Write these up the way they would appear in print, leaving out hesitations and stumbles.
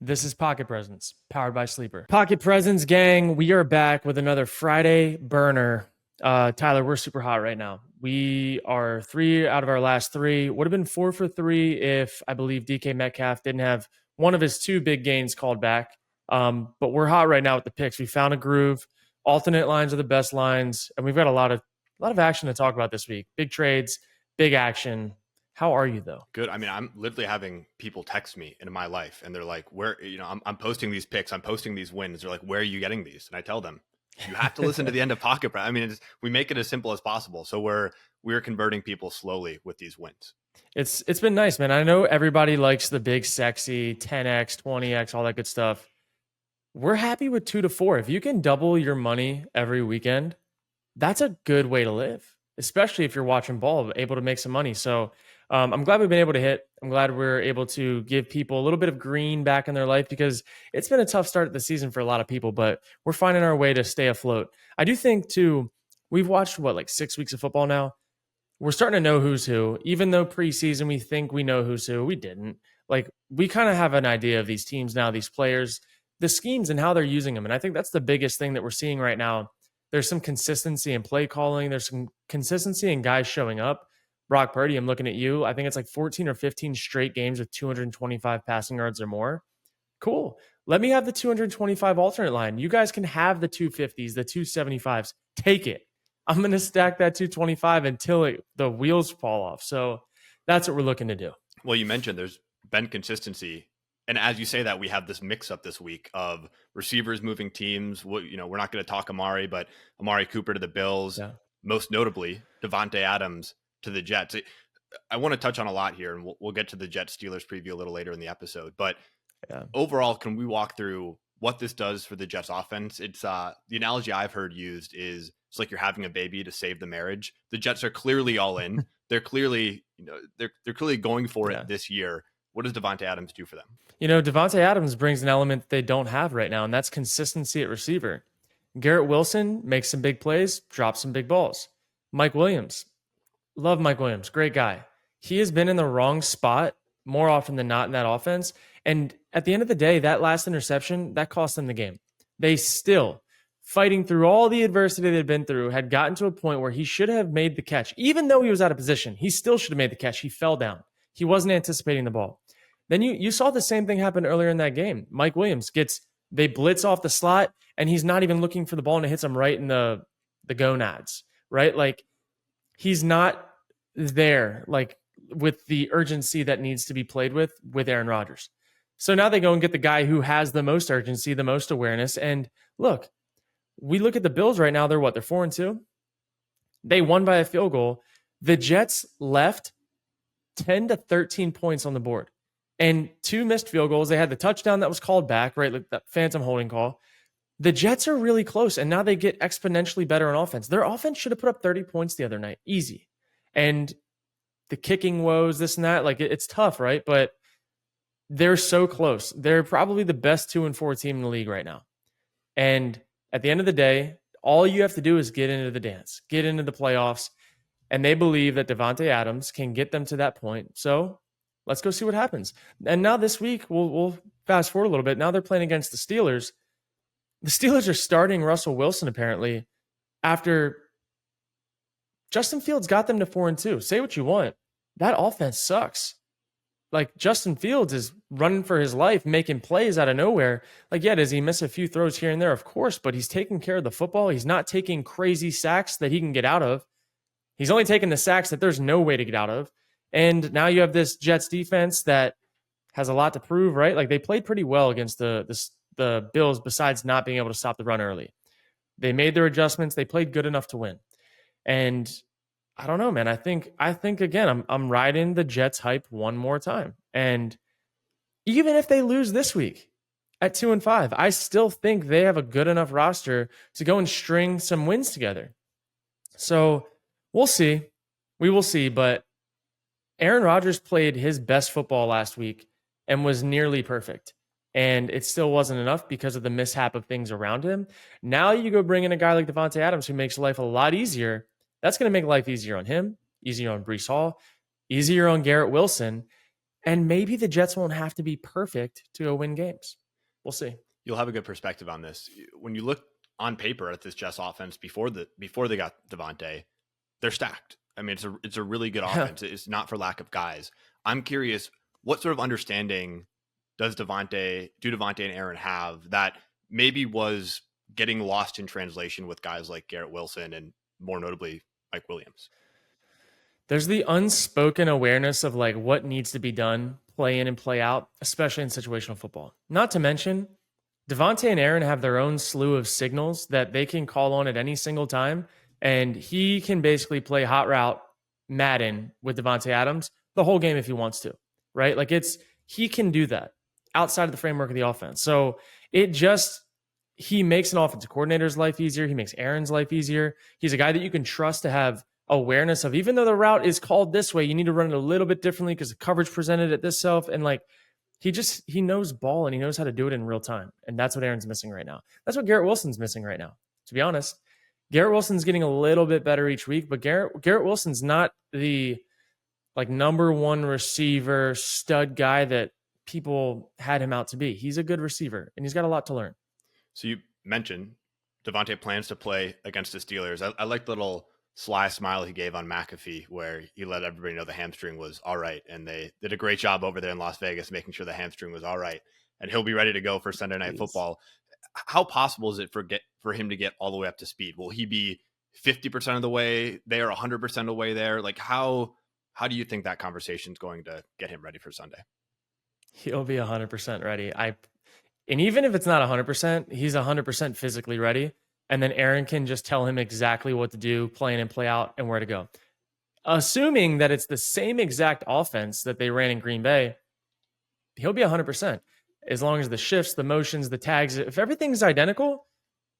This is Pocket Presents, powered by Sleeper. Pocket Presents, gang, we are back with another Friday burner. Tyler, we're super hot right now. We are 3 out of our last 3. Would have been 4 for 3 if I believe DK Metcalf didn't have one of his 2 big gains called back. But we're hot right now with the picks. We found a groove. Alternate lines are the best lines, and we've got a lot of action to talk about this week. Big trades, big action. How are you though? Good. I mean, I'm literally having people text me into my life and they're like, where, I'm posting these picks, I'm posting these wins. They're like, where are you getting these? And I tell them, you have to listen to the end of Pocket Prep. I mean, we make it as simple as possible. So we're converting people slowly with these wins. It's been nice, man. I know everybody likes the big, sexy 10x, 20x, all that good stuff. We're happy with 2 to 4. If you can double your money every weekend, that's a good way to live, especially if you're watching ball, able to make some money. So I'm glad we've been able to hit. I'm glad we're able to give people a little bit of green back in their life because it's been a tough start to the season for a lot of people, but we're finding our way to stay afloat. I do think, too, we've watched, like 6 weeks of football now. We're starting to know who's who. Even though preseason we think we know who's who, we didn't. Like, we kind of have an idea of these teams now, these players, the schemes and how they're using them. And I think that's the biggest thing that we're seeing right now. There's some consistency in play calling. There's some consistency in guys showing up. Brock Purdy, I'm looking at you. I think it's like 14 or 15 straight games with 225 passing yards or more. Cool. Let me have the 225 alternate line. You guys can have the 250s, the 275s. Take it. I'm going to stack that 225 until the wheels fall off. So that's what we're looking to do. Well, you mentioned there's been consistency. And as you say that, we have this mix up this week of receivers moving teams. We're not going to talk Amari, but Amari Cooper to the Bills, most notably Davante Adams to the Jets. I want to touch on a lot here, and we'll get to the Jets Steelers preview a little later in the episode. But overall, can we walk through what this does for the Jets offense? It's the analogy I've heard used is it's like you're having a baby to save the marriage. The Jets are clearly all in. They're clearly, they're clearly going for it this year. What does Davante Adams do for them? Davante Adams brings an element that they don't have right now, and that's consistency at receiver. Garrett Wilson makes some big plays, drops some big balls. Mike Williams, love Mike Williams, great guy. He has been in the wrong spot more often than not in that offense. And at the end of the day, that last interception, that cost them the game. They still, fighting through all the adversity they'd been through, had gotten to a point where he should have made the catch. Even though he was out of position, he still should have made the catch. He fell down. He wasn't anticipating the ball. Then you saw the same thing happen earlier in that game. Mike Williams they blitz off the slot, and he's not even looking for the ball, and it hits him right in the gonads, right? Like, he's not there, like, with the urgency that needs to be played with Aaron Rodgers. So now they go and get the guy who has the most urgency, the most awareness. And look, we look at the Bills right now. They're 4-2. They won by a field goal. The Jets left 10 to 13 points on the board and 2 missed field goals. They had the touchdown that was called back, right? Like that phantom holding call. The Jets are really close, and now they get exponentially better on offense. Their offense should have put up 30 points the other night. Easy. And the kicking woes, this and that, like it's tough, right? But they're so close. They're probably the best 2-4 team in the league right now. And at the end of the day, all you have to do is get into the dance, get into the playoffs. And they believe that Davante Adams can get them to that point. So let's go see what happens. And now this week, we'll fast forward a little bit. Now they're playing against the Steelers. The Steelers are starting Russell Wilson, apparently, after Justin Fields got them to 4-2. Say what you want. That offense sucks. Like, Justin Fields is running for his life, making plays out of nowhere. Like, does he miss a few throws here and there? Of course, but he's taking care of the football. He's not taking crazy sacks that he can get out of. He's only taking the sacks that there's no way to get out of. And now you have this Jets defense that has a lot to prove, right? Like, they played pretty well against the Bills besides not being able to stop the run early. They made their adjustments. They played good enough to win. And I don't know, man. I think again, I'm riding the Jets hype one more time. And even if they lose this week at 2-5, I still think they have a good enough roster to go and string some wins together. So we'll see. We will see. But Aaron Rodgers played his best football last week and was nearly perfect. And it still wasn't enough because of the mishap of things around him. Now you go bring in a guy like Davante Adams who makes life a lot easier. That's going to make life easier on him, easier on Breece Hall, easier on Garrett Wilson. And maybe the Jets won't have to be perfect to go win games. We'll see. You'll have a good perspective on this. When you look on paper at this Jets offense before they got Davante, they're stacked. I mean, it's a really good offense. It's not for lack of guys. I'm curious, what sort of understanding do Davante and Aaron have that maybe was getting lost in translation with guys like Garrett Wilson and more notably Mike Williams? There's the unspoken awareness of like what needs to be done, play in and play out, especially in situational football. Not to mention, Davante and Aaron have their own slew of signals that they can call on at any single time. And he can basically play hot route Madden with Davante Adams the whole game if he wants to, right? Like he can do that outside of the framework of the offense. So he makes an offensive coordinator's life easier. He makes Aaron's life easier. He's a guy that you can trust to have awareness of, even though the route is called this way, you need to run it a little bit differently because the coverage presented at this self. And like, he knows ball and he knows how to do it in real time. And that's what Aaron's missing right now. That's what Garrett Wilson's missing right now. To be honest, Garrett Wilson's getting a little bit better each week, but Garrett Wilson's not the like number one receiver stud guy that people had him out to be. He's a good receiver and he's got a lot to learn. So you mentioned Davante plans to play against the Steelers. I like the little sly smile he gave on McAfee where he let everybody know the hamstring was all right. And they did a great job over there in Las Vegas, making sure the hamstring was all right. And he'll be ready to go for Sunday Night Football. How possible is it for him to get all the way up to speed? Will he be 50% of the way there, 100% of the way there? Like how do you think that conversation is going to get him ready for Sunday? He'll be 100% ready. And even if it's not 100%, he's 100% physically ready. And then Aaron can just tell him exactly what to do, play in and play out, and where to go. Assuming that it's the same exact offense that they ran in Green Bay, he'll be 100%. As long as the shifts, the motions, the tags, if everything's identical,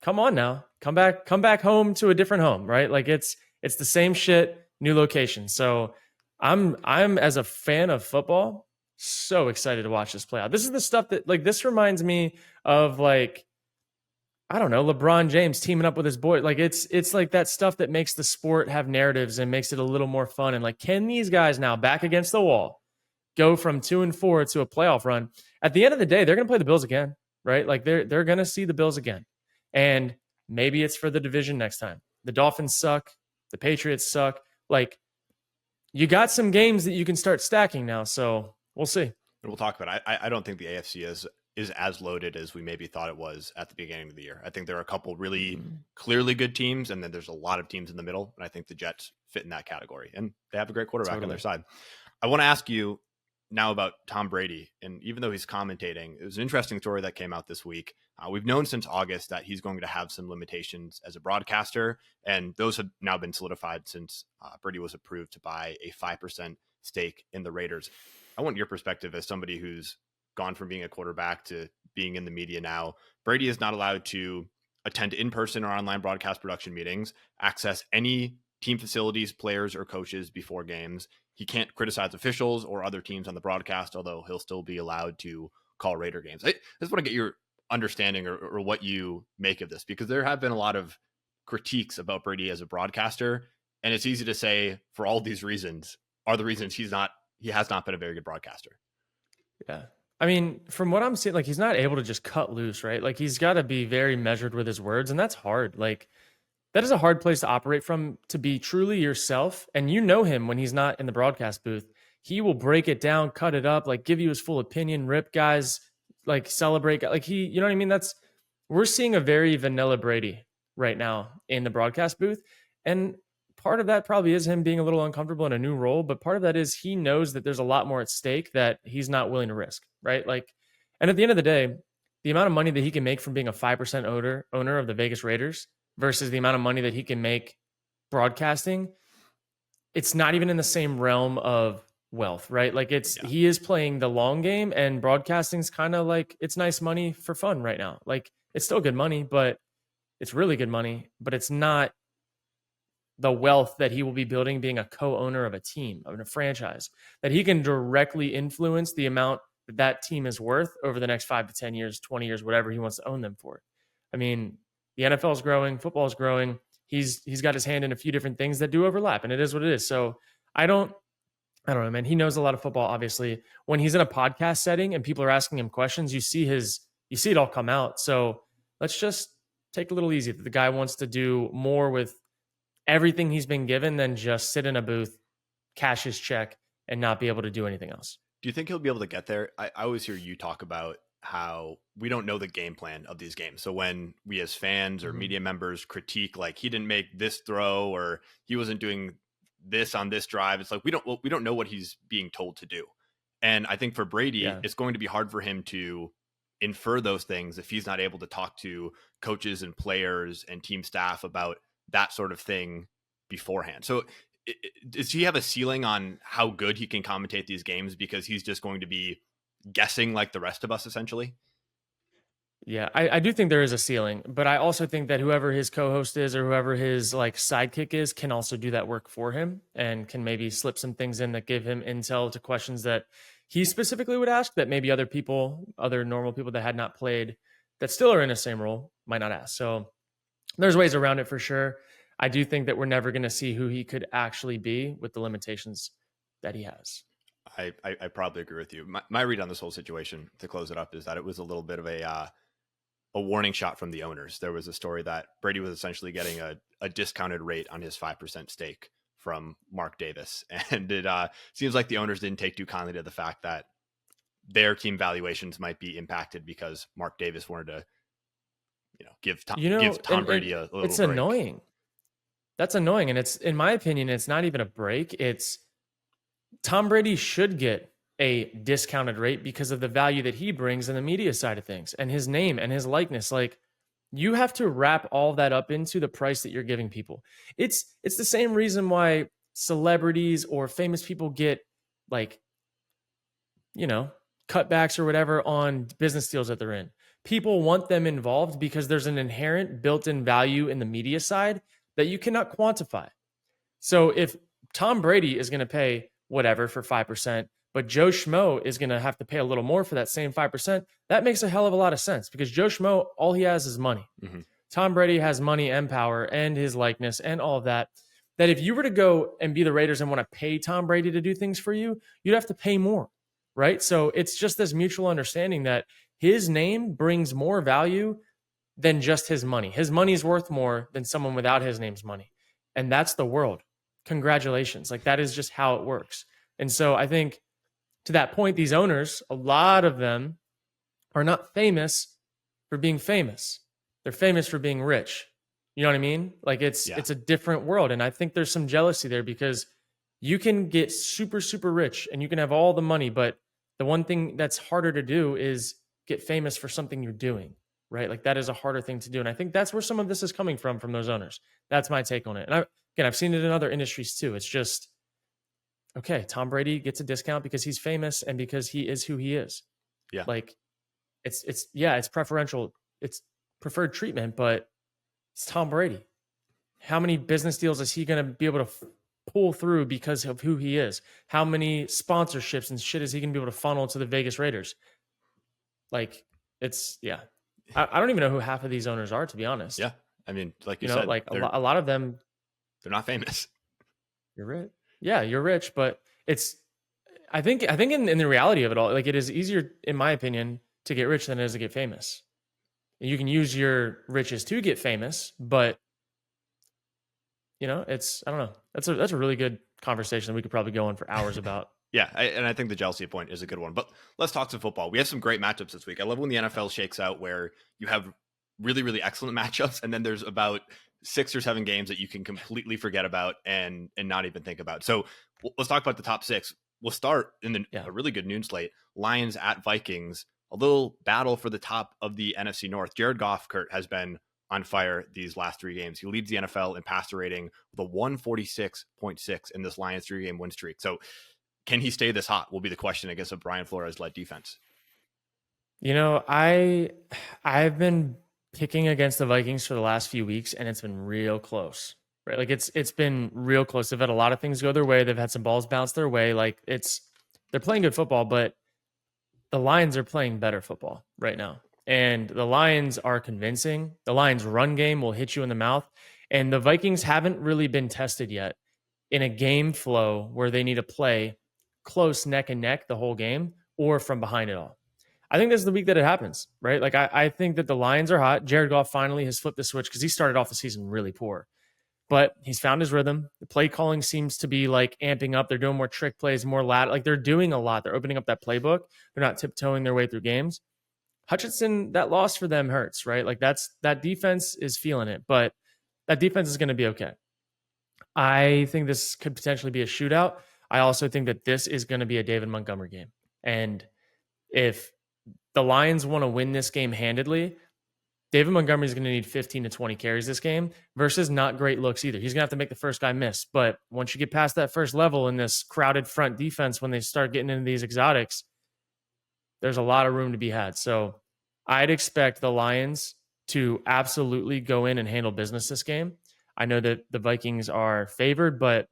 come on now. Come back home to a different home, right? Like it's the same shit, new location. So I'm as a fan of football, so excited to watch this play out. This is the stuff that like this reminds me of like, I don't know, LeBron James teaming up with his boy. Like it's like that stuff that makes the sport have narratives and makes it a little more fun. And like, can these guys now back against the wall go from 2-4 to a playoff run? At the end of the day, they're going to play the Bills again, right? Like they're going to see the Bills again. And maybe it's for the division next time. The Dolphins suck. The Patriots suck. Like you got some games that you can start stacking now. So we'll see. And we'll talk about it. I don't think the AFC is as loaded as we maybe thought it was at the beginning of the year. I think there are a couple really clearly good teams, and then there's a lot of teams in the middle. And I think the Jets fit in that category, and they have a great quarterback on their side. I want to ask you now about Tom Brady. And even though he's commentating, it was an interesting story that came out this week. We've known since August that he's going to have some limitations as a broadcaster, and those have now been solidified since Brady was approved to buy a 5% stake in the Raiders. I want your perspective as somebody who's gone from being a quarterback to being in the media now. Brady is not allowed to attend in-person or online broadcast production meetings, access any team facilities, players, or coaches before games. He can't criticize officials or other teams on the broadcast, although he'll still be allowed to call Raider games. I just want to get your understanding or what you make of this, because there have been a lot of critiques about Brady as a broadcaster, and it's easy to say for all these reasons are the reasons he has not been a very good broadcaster. Yeah. I mean, from what I'm seeing, like he's not able to just cut loose, right? Like he's got to be very measured with his words, and that's hard. Like that is a hard place to operate from, to be truly yourself. And you know him when he's not in the broadcast booth. He will break it down, cut it up, like give you his full opinion, rip guys, like celebrate. Like you know what I mean? We're seeing a very vanilla Brady right now in the broadcast booth. And part of that probably is him being a little uncomfortable in a new role, but part of that is he knows that there's a lot more at stake that he's not willing to risk, right? Like, and at the end of the day, the amount of money that he can make from being a 5% owner of the Vegas Raiders versus the amount of money that he can make broadcasting, it's not even in the same realm of wealth, right? Like he is playing the long game, and broadcasting's kind of like, it's nice money for fun right now. Like it's still good money, but it's really good money, but it's not the wealth that he will be building being a co-owner of a team, of a franchise, that he can directly influence the amount that team is worth over the next 5 to 10 years, 20 years, whatever he wants to own them for. I mean, the NFL is growing, football is growing. He's got his hand in a few different things that do overlap, and it is what it is. So I don't I don't know, man. He knows a lot of football, obviously. When he's in a podcast setting and people are asking him questions, you see it all come out. So let's just take a little easy. The guy wants to do more with everything he's been given than just sit in a booth, cash his check, and not be able to do anything else. Do you think he'll be able to get there? I always hear you talk about how we don't know the game plan of these games. So when we as fans or media members critique, like, he didn't make this throw or he wasn't doing this on this drive, it's like we don't know what he's being told to do. And I think for Brady, it's going to be hard for him to infer those things if he's not able to talk to coaches and players and team staff about that sort of thing beforehand. So does he have a ceiling on how good he can commentate these games, because he's just going to be guessing like the rest of us, essentially? Yeah, I do think there is a ceiling, but I also think that whoever his co-host is or whoever his like sidekick is can also do that work for him and can maybe slip some things in that give him intel to questions that he specifically would ask that maybe other people, other normal people that had not played that still are in the same role might not ask. So there's ways around it for sure. I do think that we're never going to see who he could actually be with the limitations that he has. I probably agree with you. My read on this whole situation, to close it up, is that it was a little bit of a warning shot from the owners. There was a story that Brady was essentially getting a discounted rate on his 5% stake from Mark Davis. And it seems like the owners didn't take too kindly to the fact that their team valuations might be impacted because Mark Davis wanted to, give Tom Brady a little it's break. Annoying. That's annoying. And it's, in my opinion, it's not even a break. It's Tom Brady should get a discounted rate because of the value that he brings in the media side of things and his name and his likeness. Like, you have to wrap all that up into the price that you're giving people. It's the same reason why celebrities or famous people get, like, cutbacks or whatever on business deals that they're in. People want them involved because there's an inherent built-in value in the media side that you cannot quantify. So if Tom Brady is going to pay whatever for 5%, but Joe Schmo is going to have to pay a little more for that same 5%, that makes a hell of a lot of sense, because Joe Schmo, all he has is money. Mm-hmm. Tom Brady has money and power and his likeness and all of that, that if you were to go and be the Raiders and want to pay Tom Brady to do things for you, you'd have to pay more, right? So it's just this mutual understanding that his name brings more value than just his money. His money is worth more than someone without his name's money. And that's the world. Congratulations. Like, that is just how it works. And so I think, to that point, these owners, a lot of them are not famous for being famous. They're famous for being rich. You know what I mean? Like, it's a different world. And I think there's some jealousy there, because you can get super, super rich and you can have all the money, but the one thing that's harder to do is get famous for something you're doing, right? Like, that is a harder thing to do. And I think that's where some of this is coming from those owners. That's my take on it. And I've seen it in other industries too. It's just, okay, Tom Brady gets a discount because he's famous and because he is who he is. Yeah. Like, it's preferential. It's preferred treatment, but it's Tom Brady. How many business deals is he going to be able to pull through because of who he is? How many sponsorships and shit is he going to be able to funnel to the Vegas Raiders? Like, it's, yeah. I don't even know who half of these owners are, to be honest. Yeah. I mean, like you said, like a lot of them, they're not famous. You're rich. Yeah, you're rich, but I think in the reality of it all, like, it is easier, in my opinion, to get rich than it is to get famous. You can use your riches to get famous, but I don't know. That's a really good conversation we could probably go on for hours about. Yeah, and I think the jealousy point is a good one. But let's talk some football. We have some great matchups this week. I love when the NFL shakes out where you have really, really excellent matchups, and then there's about 6 or 7 games that you can completely forget about and not even think about. So let's talk about the top 6. We'll start in a really good noon slate. Lions at Vikings, a little battle for the top of the NFC North. Jared Goff, Kurt, has been on fire these last 3 games. He leads the NFL in passer rating with a 146.6 in this Lions 3-game win streak. So can he stay this hot will be the question against a Brian Flores-led defense. I've been picking against the Vikings for the last few weeks, and it's been real close, right? Like, it's been real close. They've had a lot of things go their way. They've had some balls bounce their way. Like, they're playing good football, but the Lions are playing better football right now. And the Lions are convincing. The Lions' run game will hit you in the mouth. And the Vikings haven't really been tested yet in a game flow where they need to play close neck and neck the whole game or from behind it all. I think this is the week that it happens, right? Like I think that the Lions are hot. Jared Goff finally has flipped the switch because he started off the season really poor. But he's found his rhythm. The play calling seems to be like amping up. They're doing more trick plays, more lat. Like they're doing a lot. They're opening up that playbook. They're not tiptoeing their way through games. Hutchinson, that loss for them hurts, right? Like that defense is feeling it, but that defense is going to be okay. I think this could potentially be a shootout. I also think that this is going to be a David Montgomery game. And if the Lions want to win this game handedly, David Montgomery is going to need 15 to 20 carries this game versus not great looks either. He's going to have to make the first guy miss. But once you get past that first level in this crowded front defense, when they start getting into these exotics, there's a lot of room to be had. So I'd expect the Lions to absolutely go in and handle business this game. I know that the Vikings are favored, but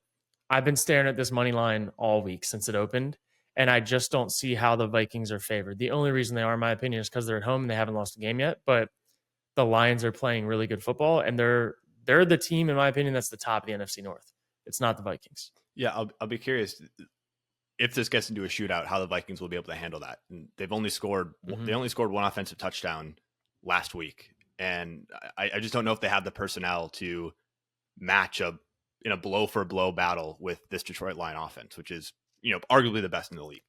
I've been staring at this money line all week since it opened, and I just don't see how the Vikings are favored. The only reason they are, in my opinion, is because they're at home and they haven't lost a game yet. But the Lions are playing really good football, and they're the team, in my opinion, that's the top of the NFC North. It's not the Vikings. Yeah, I'll be curious if this gets into a shootout, how the Vikings will be able to handle that. And they've only scored they only scored one offensive touchdown last week, and I just don't know if they have the personnel to match in a blow for blow battle with this Detroit line offense, which is arguably the best in the league.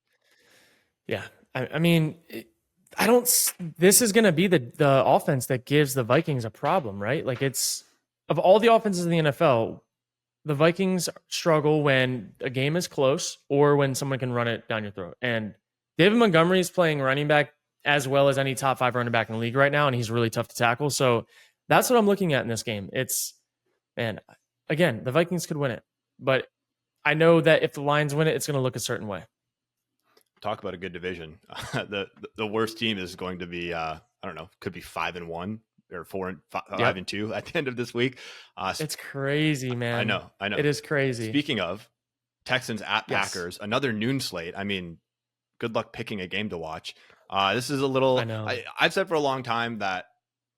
Yeah, I mean. This is going to be the offense that gives the Vikings a problem, right? Like it's of all the offenses in the NFL, the Vikings struggle when a game is close or when someone can run it down your throat. And David Montgomery is playing running back as well as any top 5 running back in the league right now, and he's really tough to tackle. So that's what I'm looking at in this game. Again, the Vikings could win it, but I know that if the Lions win it, it's going to look a certain way. Talk about a good division. The worst team is going to be I don't know, could be 5-1 or 5-2 at the end of this week. It's crazy, man. I know. It is crazy. Speaking of Texans at Packers, another noon slate. I mean, good luck picking a game to watch. This is a little. I've said for a long time that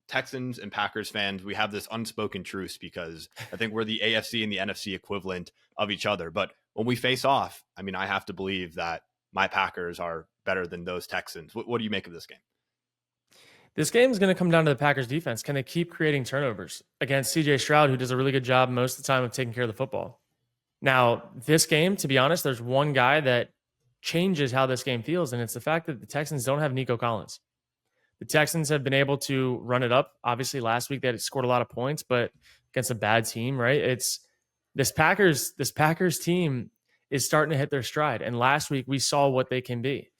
Texans and Packers fans, we have this unspoken truce because I think we're the AFC and the NFC equivalent of each other. But when we face off, I mean, I have to believe that my Packers are better than those Texans. What do you make of this game? This game is going to come down to the Packers defense. Can they keep creating turnovers against CJ Stroud, who does a really good job most of the time of taking care of the football? Now, this game, to be honest, there's one guy that changes how this game feels, and it's the fact that the Texans don't have Nico Collins. The Texans have been able to run it up. Obviously, last week they had scored a lot of points, but against a bad team, right? It's this Packers team is starting to hit their stride. And last week we saw what they can be.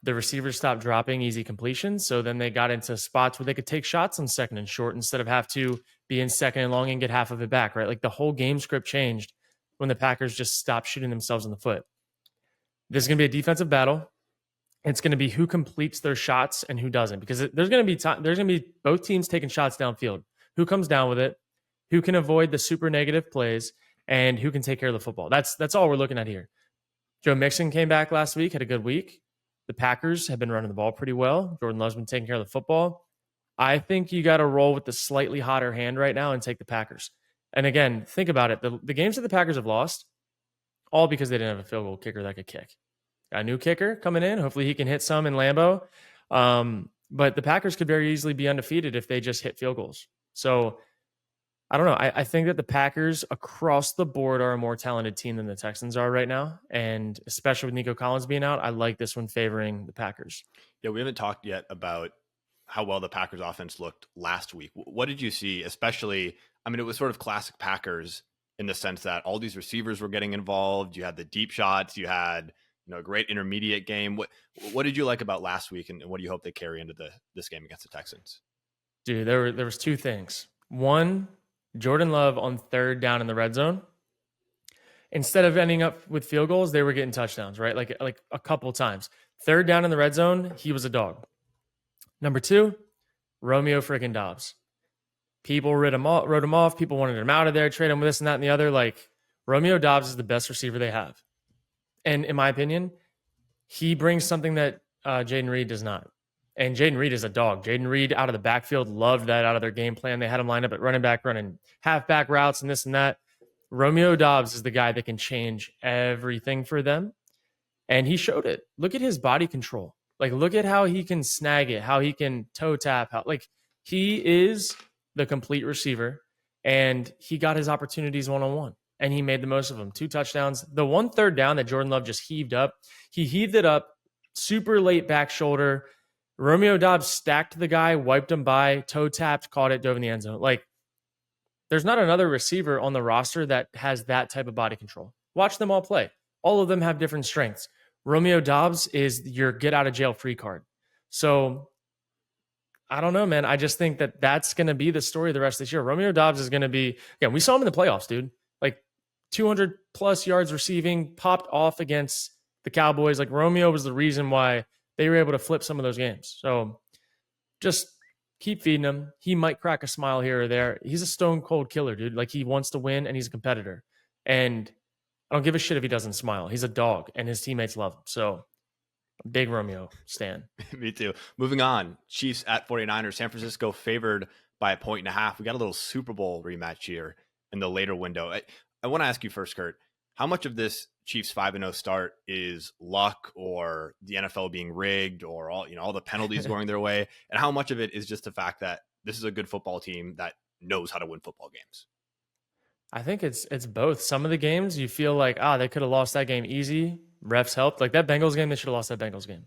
The receivers stopped dropping easy completions. So then they got into spots where they could take shots on second and short instead of have to be in second and long and get half of it back, right? Like the whole game script changed when the Packers just stopped shooting themselves in the foot. This is going to be a defensive battle. It's going to be who completes their shots and who doesn't, because there's going to be both teams taking shots downfield. Who comes down with it? Who can avoid the super negative plays? And who can take care of the football. That's all we're looking at here. Joe Mixon came back last week, had a good week. The Packers have been running the ball pretty well. Jordan Love's been taking care of the football. I think you got to roll with the slightly hotter hand right now and take the Packers. And again, think about it. The games that the Packers have lost, all because they didn't have a field goal kicker that could kick. Got a new kicker coming in. Hopefully he can hit some in Lambeau. But the Packers could very easily be undefeated if they just hit field goals. So I don't know. I think that the Packers across the board are a more talented team than the Texans are right now. And especially with Nico Collins being out, I like this one favoring the Packers. Yeah, we haven't talked yet about how well the Packers offense looked last week. What did you see? Especially, I mean, it was sort of classic Packers in the sense that all these receivers were getting involved. You had the deep shots. You had a great intermediate game. What did you like about last week, and what do you hope they carry into this game against the Texans? Dude, there was two things. One, Jordan Love on third down in the red zone. Instead of ending up with field goals, they were getting touchdowns, right? Like a couple times. Third down in the red zone, he was a dog. Number two, Romeo freaking Doubs. People wrote him off. People wanted him out of there, trade him with this and that and the other. Like, Romeo Doubs is the best receiver they have. And in my opinion, he brings something that Jaden Reed does not. And Jaden Reed is a dog. Jaden Reed out of the backfield loved that out of their game plan. They had him lined up at running back, running halfback routes and this and that. Romeo Doubs is the guy that can change everything for them. And he showed it. Look at his body control. Like, look at how he can snag it, how he can toe tap, how like he is the complete receiver, and he got his opportunities one-on-one and he made the most of them. 2 touchdowns. The 1 third down that Jordan Love just heaved up, he heaved it up super late back shoulder. Romeo Doubs stacked the guy, wiped him by, toe tapped, caught it, dove in the end zone. Like, there's not another receiver on the roster that has that type of body control. Watch them all play. All of them have different strengths. Romeo Doubs is your get out of jail free card. So I don't know, man. I just think that that's going to be the story of the rest of this year. Romeo Doubs is going to be, again, we saw him in the playoffs, dude. Like 200 plus yards receiving, popped off against the Cowboys. Like Romeo was the reason why they were able to flip some of those games. So just keep feeding him. He might crack a smile here or there. He's a stone cold killer, dude. Like he wants to win and he's a competitor. And I don't give a shit if he doesn't smile. He's a dog and his teammates love him. So big Romeo stan. Me too. Moving on. Chiefs at 49ers. San Francisco favored by 1.5. We got a little Super Bowl rematch here in the later window. I want to ask you first, Kurt, how much of this Chiefs 5-0 start is luck or the NFL being rigged or all the penalties going their way? And how much of it is just the fact that this is a good football team that knows how to win football games? I think it's both. Some of the games you feel like, they could have lost that game easy. Refs helped. Like that Bengals game, they should have lost that Bengals game.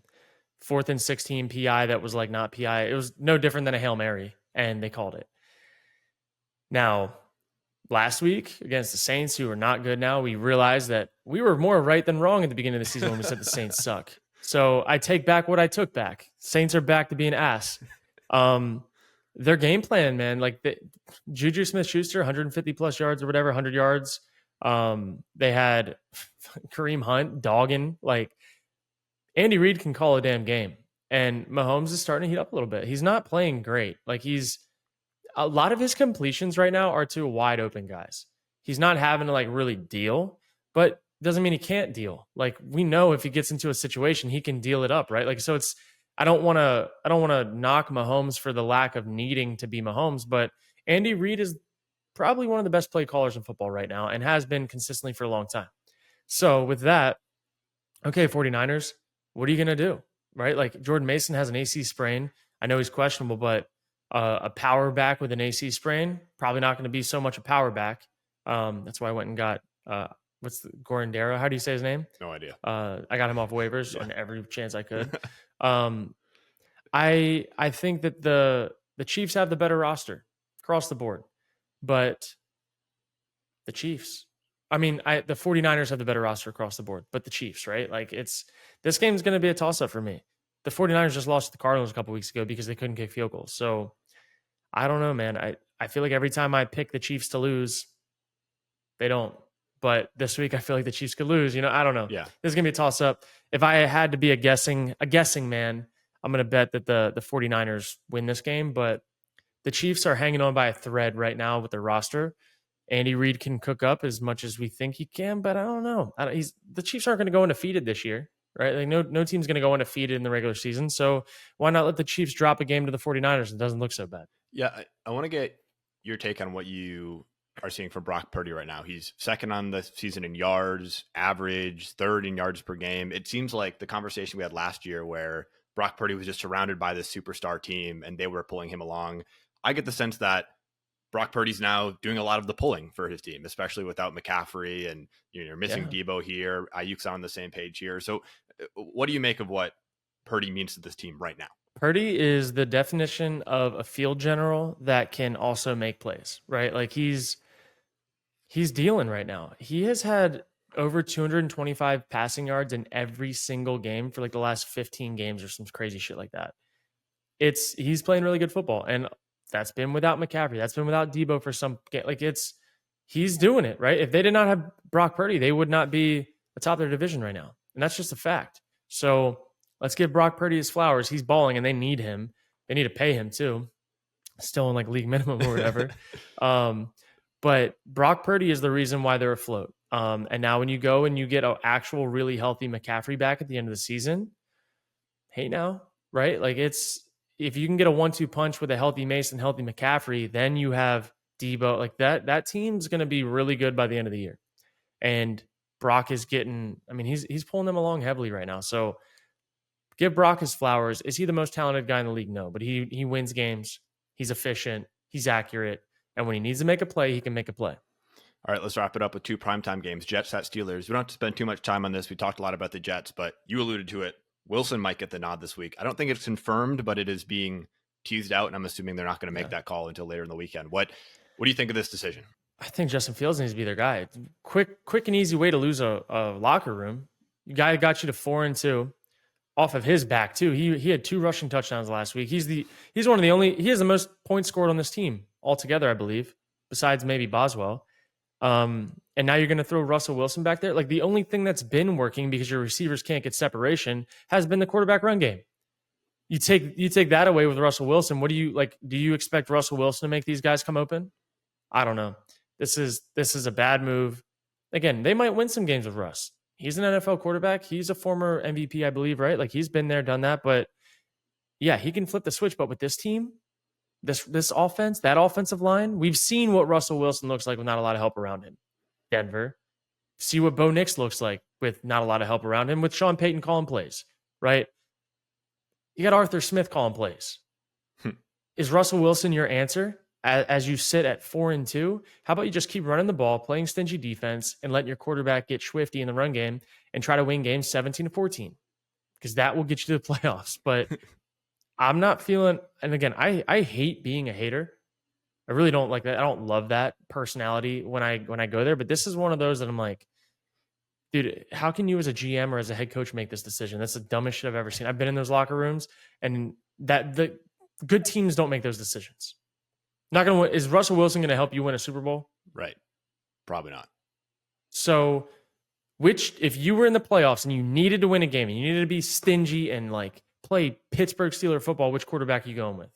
4th and 16 PI that was like not PI. It was no different than a Hail Mary, and they called it. Now, last week against the Saints, who are not good now, we realized that we were more right than wrong at the beginning of the season when we said the Saints suck. So I take back what I took back. Saints are back to being ass. Their game plan, man, like Juju Smith-Schuster, 150 plus yards or whatever, 100 yards. They had Kareem Hunt dogging. Like Andy Reid can call a damn game, and Mahomes is starting to heat up a little bit. He's not playing great. Like a lot of his completions right now are to wide open guys. He's not having to like really deal, but doesn't mean he can't deal. Like we know if he gets into a situation, he can deal it up, right? Like so I don't want to knock Mahomes for the lack of needing to be Mahomes, but Andy Reid is probably one of the best play callers in football right now and has been consistently for a long time. So with that, okay, 49ers, what are you going to do? Right? Like Jordan Mason has an AC sprain. I know he's questionable, but a power back with an AC sprain, probably not going to be so much a power back. That's why I went and got, what's the Gorandero? How do you say his name? No idea. I got him off waivers on every chance I could. I think that the Chiefs have the better roster across the board, but the Chiefs, the 49ers have the better roster across the board, but the Chiefs, right? Like this game is going to be a toss up for me. The 49ers just lost to the Cardinals a couple weeks ago because they couldn't kick field goals. So I don't know, man. I feel like every time I pick the Chiefs to lose, they don't. But this week I feel like the Chiefs could lose. I don't know. Yeah. This is going to be a toss up. If I had to be a guessing man, I'm going to bet that the 49ers win this game, but the Chiefs are hanging on by a thread right now with their roster. Andy Reid can cook up as much as we think he can, but I don't know. The Chiefs aren't going to go undefeated this year, right? Like no team's going to go undefeated in the regular season. So why not let the Chiefs drop a game to the 49ers? It doesn't look so bad. Yeah, I want to get your take on what you are seeing for Brock Purdy right now. He's second on the season in yards, average, third in yards per game. It seems like the conversation we had last year where Brock Purdy was just surrounded by this superstar team and they were pulling him along. I get the sense that Brock Purdy's now doing a lot of the pulling for his team, especially without McCaffrey and you're missing Debo here. Ayuk's on the same page here. So what do you make of what Purdy means to this team right now? Purdy is the definition of a field general that can also make plays, right? Like he's dealing right now. He has had over 225 passing yards in every single game for like the last 15 games or some crazy shit like that. He's playing really good football, and that's been without McCaffrey. That's been without Debo for some game. Like he's doing it, right? If they did not have Brock Purdy, they would not be atop their division right now. And that's just a fact. So let's give Brock Purdy his flowers. He's balling and they need him. They need to pay him too. Still in like league minimum or whatever. But Brock Purdy is the reason why they're afloat. And now when you go and you get an actual really healthy McCaffrey back at the end of the season, hey now, right? Like if you can get a 1-2 punch with a healthy Mason, healthy McCaffrey, then you have Debo. Like that team's going to be really good by the end of the year. And Brock is getting, I mean, he's pulling them along heavily right now. So give Brock his flowers. Is he the most talented guy in the league? No, but he wins games. He's efficient. He's accurate. And when he needs to make a play, he can make a play. All right, let's wrap it up with 2 primetime games. Jets at Steelers. We don't have to spend too much time on this. We talked a lot about the Jets, but you alluded to it. Wilson might get the nod this week. I don't think it's confirmed, but it is being teased out, and I'm assuming they're not going to make that call until later in the weekend. What do you think of this decision? I think Justin Fields needs to be their guy. Quick and easy way to lose a locker room. The guy got you to 4-2 off of his back too. He had 2 rushing touchdowns last week. He's one of the only. He has the most points scored on this team altogether, I believe, besides maybe Boswell. And now you're going to throw Russell Wilson back there. Like, the only thing that's been working, because your receivers can't get separation, has been the quarterback run game. You take that away with Russell Wilson. What do you like? Do you expect Russell Wilson to make these guys come open? I don't know. This is a bad move. Again, they might win some games with Russ. He's an NFL quarterback. He's a former MVP, I believe, right? Like, he's been there, done that. But yeah, he can flip the switch. But with this team, this offense, that offensive line, we've seen what Russell Wilson looks like with not a lot of help around him. Denver. See what Bo Nix looks like with not a lot of help around him, with Sean Payton calling plays, right? You got Arthur Smith calling plays. Is Russell Wilson your answer as you sit at 4-2? How about you just keep running the ball, playing stingy defense, and letting your quarterback get swifty in the run game and try to win games 17-14? Because that will get you to the playoffs. But I'm not feeling, and again, I hate being a hater. I really don't like that. I don't love that personality when I go there. But this is one of those that I'm like, dude, how can you as a GM or as a head coach make this decision? That's the dumbest shit I've ever seen. I've been in those locker rooms, and that the good teams don't make those decisions. Not gonna win. Is Russell Wilson going to help you win a Super Bowl? Right. Probably not. So, if you were in the playoffs and you needed to win a game and you needed to be stingy and like play Pittsburgh Steelers football, which quarterback are you going with?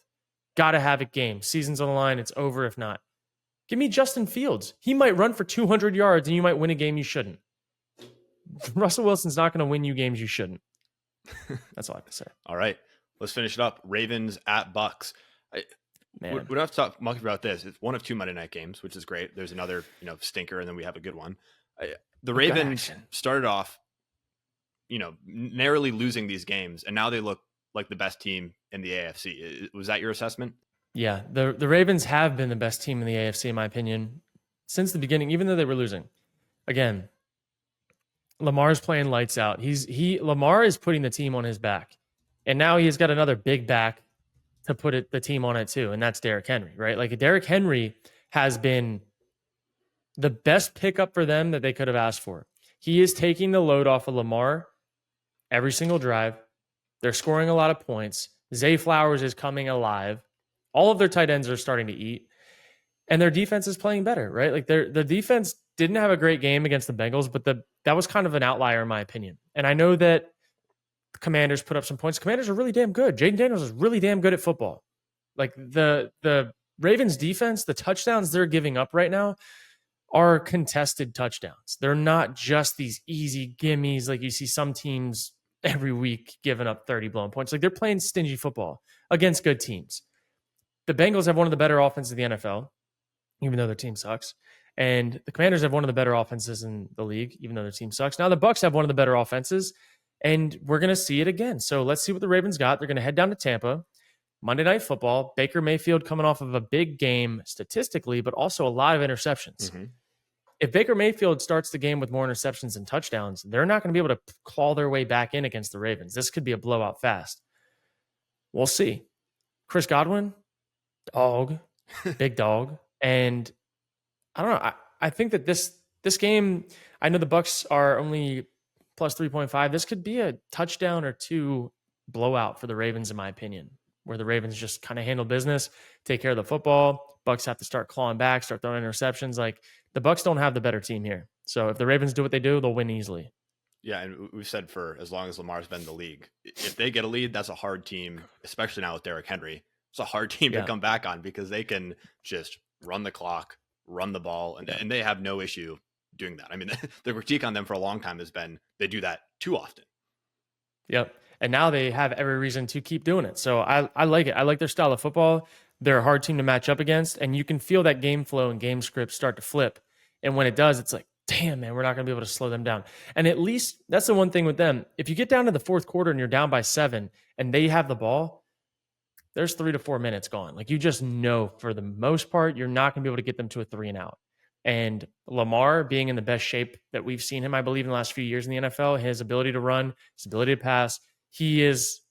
Got to have it game. Season's on the line. It's over if not. Give me Justin Fields. He might run for 200 yards and you might win a game you shouldn't. Russell Wilson's not going to win you games you shouldn't. That's all I have to say. All right. Let's finish it up. Ravens at Bucs. We don't have to talk much about this. It's one of 2 Monday night games, which is great. There's another, stinker, and then we have a good one. The Ravens started off, narrowly losing these games, and now they look like the best team in the AFC. Was that your assessment? Yeah, the Ravens have been the best team in the AFC, in my opinion, since the beginning, even though they were losing. Again, Lamar's playing lights out. Lamar is putting the team on his back, and now he's got another big back to put the team on it too, and that's Derrick Henry, right? Like, Derrick Henry has been the best pickup for them that they could have asked for. He is taking the load off of Lamar every single drive. They're scoring a lot of points. Zay Flowers is coming alive. All of their tight ends are starting to eat, and their defense is playing better, right? Like, the defense didn't have a great game against the Bengals, but that was kind of an outlier in my opinion. And I know that the Commanders put up some points. Commanders are really damn good. Jaden Daniels is really damn good at football. Like, the Ravens defense, the touchdowns they're giving up right now are contested touchdowns. They're not just these easy gimmies like you see some teams every week giving up 30 blown points. Like, they're playing stingy football against good teams. The Bengals have one of the better offenses in the NFL, even though their team sucks. And the Commanders have one of the better offenses in the league, even though their team sucks. Now the Bucs have one of the better offenses, and we're going to see it again. So let's see what the Ravens got. They're going to head down to Tampa. Monday Night Football. Baker Mayfield coming off of a big game statistically, but also a lot of interceptions. Mm-hmm. If Baker Mayfield starts the game with more interceptions than touchdowns, they're not going to be able to claw their way back in against the Ravens. This could be a blowout fast. We'll see. Chris Godwin, dog, big dog. And I don't know. I think that this game, I know the Bucs are only plus 3.5. This could be a touchdown or 2 blowout for the Ravens, in my opinion, where the Ravens just kind of handle business, take care of the football. Bucs have to start clawing back, start throwing interceptions. Like, the Bucs don't have the better team here. So if the Ravens do what they do, they'll win easily. Yeah, and we've said for as long as Lamar's been in the league, if they get a lead, that's a hard team, especially now with Derrick Henry. It's a hard team to come back on because they can just run the clock, run the ball, and they have no issue doing that. I mean, the critique on them for a long time has been they do that too often. Yep. And now they have every reason to keep doing it. So I like it. I like their style of football. They're a hard team to match up against, and you can feel that game flow and game script start to flip. And when it does, it's like, damn, man, we're not going to be able to slow them down. And at least that's the one thing with them. If you get down to the fourth quarter and you're down by 7 and they have the ball, there's 3 to 4 minutes gone. Like, you just know for the most part, you're not going to be able to get them to a 3 and out. And Lamar being in the best shape that we've seen him, I believe, in the last few years in the NFL, his ability to run, his ability to pass, he is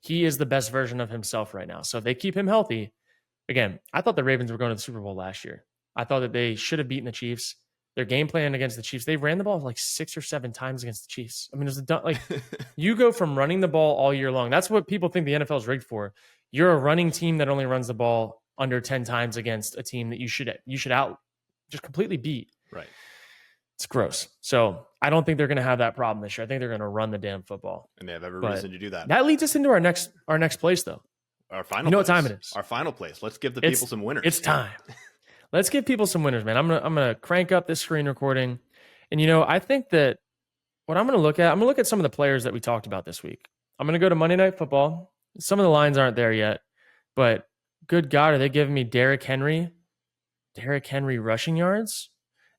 the best version of himself right now. So if they keep him healthy, again, I thought the Ravens were going to the Super Bowl last year. I thought that they should have beaten the Chiefs. Their game plan against the Chiefs, they ran the ball like 6 or 7 times against the Chiefs. I mean, it was like you go from running the ball all year long. That's what people think the NFL is rigged for. You're a running team that only runs the ball under 10 times against a team that you should out just completely beat. Right. It's gross. So I don't think they're going to have that problem this year. I think they're going to run the damn football. And they have every reason to do that. That leads us into our next place, though. Our final. You know place. what time it is? Our final place. Let's give the people some winners. It's time. Let's give people some winners, man. I'm gonna crank up this screen recording, and I think that what I'm gonna look at some of the players that we talked about this week. I'm gonna go to Monday Night Football. Some of the lines aren't there yet, but good God, are they giving me Derrick Henry rushing yards?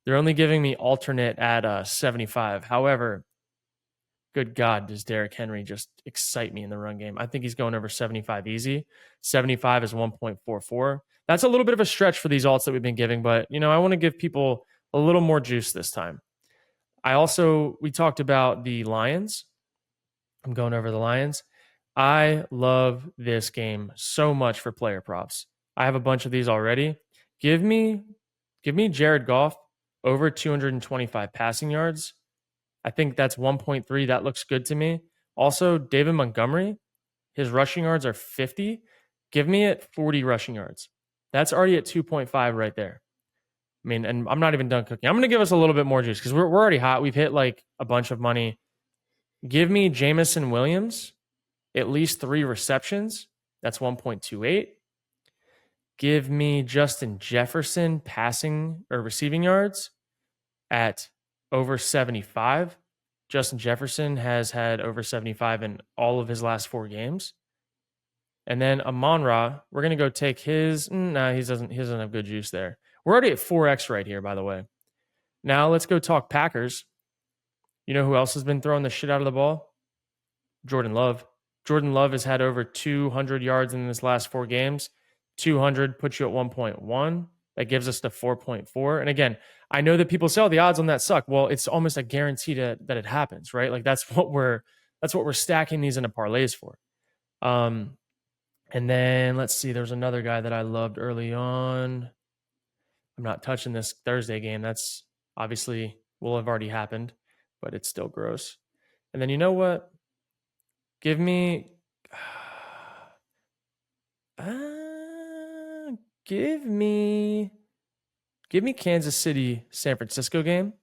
They're only giving me alternate at 75. However, good God, does Derrick Henry just excite me in the run game? I think he's going over 75 easy. 75 is 1.44. That's a little bit of a stretch for these alts that we've been giving, but I want to give people a little more juice this time. We talked about the Lions. I'm going over the Lions. I love this game so much for player props. I have a bunch of these already. Give me Jared Goff over 225 passing yards. I think that's 1.3. That looks good to me. Also, David Montgomery, his rushing yards are 50. Give me it 40 rushing yards. That's already at 2.5 right there. I mean, and I'm not even done cooking. I'm going to give us a little bit more juice because we're already hot. We've hit like a bunch of money. Give me Jamison Williams, at least 3 receptions. That's 1.28. Give me Justin Jefferson passing or receiving yards at over 75. Justin Jefferson has had over 75 in all of his last 4 games. And then Amon-Ra, we're going to go take his. No, he doesn't have good juice there. We're already at 4x right here, by the way. Now let's go talk Packers. You know who else has been throwing the shit out of the ball? Jordan Love. Jordan Love has had over 200 yards in his last 4 games. 200 puts you at 1.1. That gives us to 4.4. And again, I know that people say, "Oh, the odds on that suck." Well, it's almost a guarantee that it happens, right? Like that's what we're stacking these into parlays for. And then let's see, there's another guy that I loved early on. I'm not touching this Thursday game. That's obviously will have already happened, but it's still gross. And then you know what? Give me Kansas City, San Francisco game.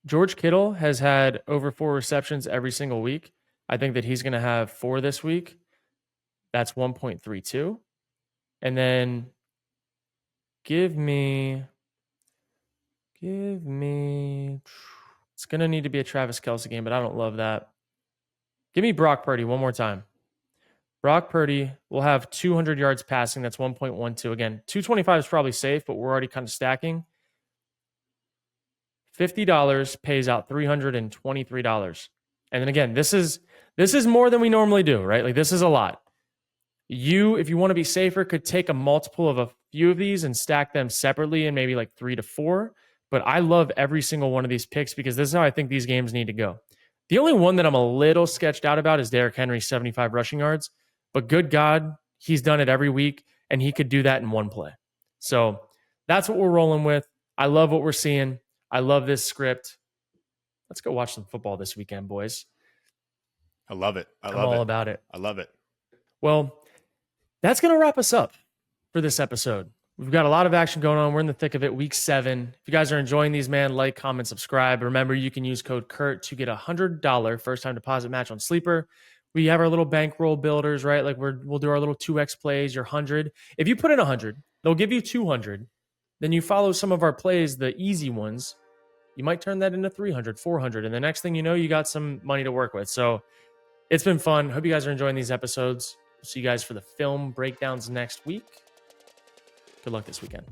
George Kittle has had over 4 receptions every single week. I think that he's going to have 4 this week. That's 1.32. And then give me, it's going to need to be a Travis Kelce game, but I don't love that. Give me Brock Purdy one more time. Brock Purdy will have 200 yards passing. That's 1.12. Again, 225 is probably safe, but we're already kind of stacking. $50 pays out $323. And then again, this is more than we normally do, right? Like this is a lot. If you want to be safer, could take a multiple of a few of these and stack them separately and maybe like 3 to 4. But I love every single one of these picks because this is how I think these games need to go. The only one that I'm a little sketched out about is Derrick Henry's 75 rushing yards. But good God, he's done it every week, and he could do that in one play. So that's what we're rolling with. I love what we're seeing. I love this script. Let's go watch some football this weekend, boys. I love it. I'm all about it. I love it. Well, that's going to wrap us up for this episode. We've got a lot of action going on. We're in the thick of it, week 7. If you guys are enjoying these, man, like, comment, subscribe. Remember, you can use code Kurt to get a $100 first-time deposit match on Sleeper. We have our little bankroll builders, right? Like we'll do our little 2x plays, your 100. If you put in 100, they'll give you 200. Then you follow some of our plays, the easy ones. You might turn that into 300, 400. And the next thing you know, you got some money to work with. So it's been fun. Hope you guys are enjoying these episodes. See you guys for the film breakdowns next week. Good luck this weekend.